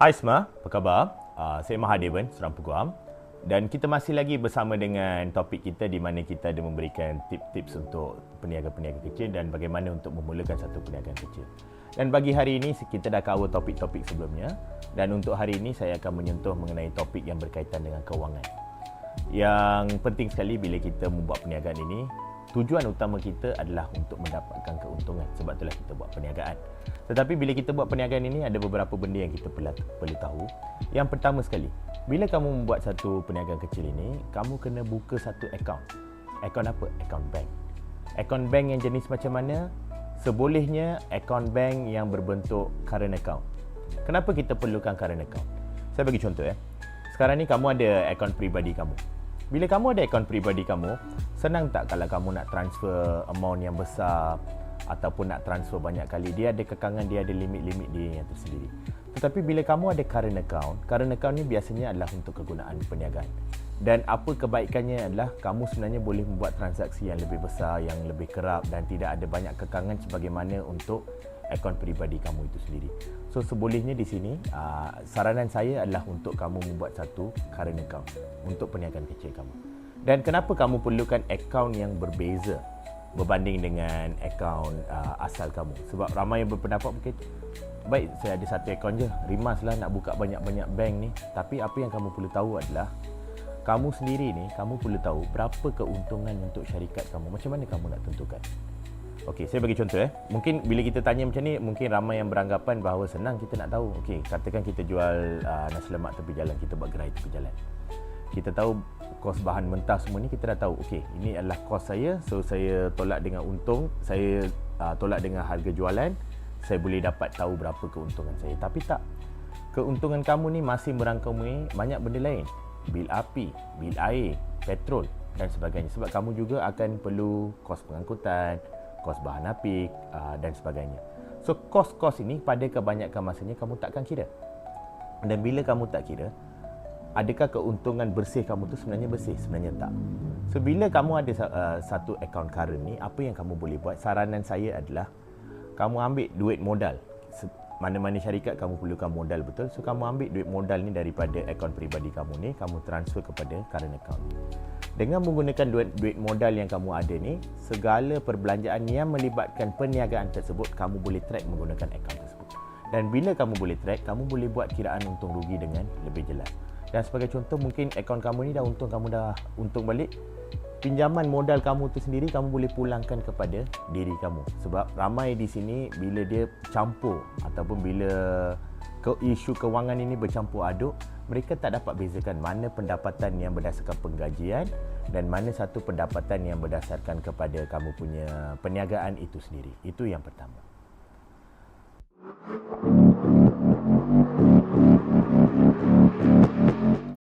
Hai semua, apa khabar? Saya Mahadevan, seorang peguam, dan kita masih lagi bersama dengan topik kita di mana kita ada memberikan tips-tips untuk peniaga-peniaga kecil dan bagaimana untuk memulakan satu perniagaan kecil. Dan bagi hari ini kita dah cover topik-topik sebelumnya, dan untuk hari ini saya akan menyentuh mengenai topik yang berkaitan dengan kewangan. Yang penting sekali bila kita membuat perniagaan ini, tujuan utama kita adalah untuk mendapatkan keuntungan. Sebab itulah kita buat perniagaan. Tetapi bila kita buat perniagaan ini, ada beberapa benda yang kita perlu tahu. Yang pertama sekali, bila kamu membuat satu perniagaan kecil ini, kamu kena buka satu akaun. Akaun apa? Akaun bank. Akaun bank yang jenis macam mana? Sebolehnya akaun bank yang berbentuk current account. Kenapa kita perlukan current account? Saya bagi contoh ya. Sekarang ni kamu ada akaun peribadi kamu. Bila kamu ada akaun peribadi kamu, senang tak kalau kamu nak transfer amount yang besar ataupun nak transfer banyak kali? Dia ada kekangan, dia ada limit-limit dia yang tersendiri. Tetapi bila kamu ada current account ni biasanya adalah untuk kegunaan perniagaan. Dan apa kebaikannya adalah kamu sebenarnya boleh membuat transaksi yang lebih besar, yang lebih kerap dan tidak ada banyak kekangan sebagaimana untuk akaun peribadi kamu itu sendiri. So sebolehnya di sini, saranan saya adalah untuk kamu membuat satu current account untuk perniagaan kecil kamu. Dan kenapa kamu perlukan akaun yang berbeza berbanding dengan akaun asal kamu? Sebab ramai yang berpendapat mungkin, baik saya ada satu akaun je, rimas lah nak buka banyak-banyak bank ni. Tapi apa yang kamu perlu tahu adalah, kamu sendiri ni, kamu perlu tahu berapa keuntungan untuk syarikat kamu. Macam mana kamu nak tentukan? Okey, saya bagi contoh. Mungkin bila kita tanya macam ni, mungkin ramai yang beranggapan bahawa senang kita nak tahu. Okey, katakan kita jual nasi lemak tepi jalan, kita buat gerai tepi jalan. Kita tahu kos bahan mentah semua ni, kita dah tahu. Okey, ini adalah kos saya, so saya tolak dengan untung, saya tolak dengan harga jualan, saya boleh dapat tahu berapa keuntungan saya. Tapi tak, keuntungan kamu ni masih merangkumi banyak benda lain. Bil api, bil air, petrol dan sebagainya. Sebab kamu juga akan perlu kos pengangkutan, kos bahan apik dan sebagainya. So kos-kos ini pada kebanyakan masanya kamu takkan kira. Dan bila kamu tak kira, adakah keuntungan bersih kamu tu sebenarnya bersih? Sebenarnya tak. So bila kamu ada satu akaun current ni, apa yang kamu boleh buat? Saranan saya adalah kamu ambil duit modal. Mana-mana syarikat kamu perlukan modal betul. So kamu ambil duit modal ni daripada akaun peribadi kamu ni, kamu transfer kepada current account. Dengan menggunakan duit modal yang kamu ada ni, segala perbelanjaan yang melibatkan perniagaan tersebut kamu boleh track menggunakan akaun tersebut. Dan bila kamu boleh track, kamu boleh buat kiraan untung rugi dengan lebih jelas. Dan sebagai contoh, mungkin akaun kamu ni dah untung, kamu dah untung balik, pinjaman modal kamu tu sendiri kamu boleh pulangkan kepada diri kamu. Sebab ramai di sini bila dia campur ataupun bila isu kewangan ini bercampur aduk, mereka tak dapat bezakan mana pendapatan yang berdasarkan penggajian dan mana satu pendapatan yang berdasarkan kepada kamu punya perniagaan itu sendiri. Itu yang pertama.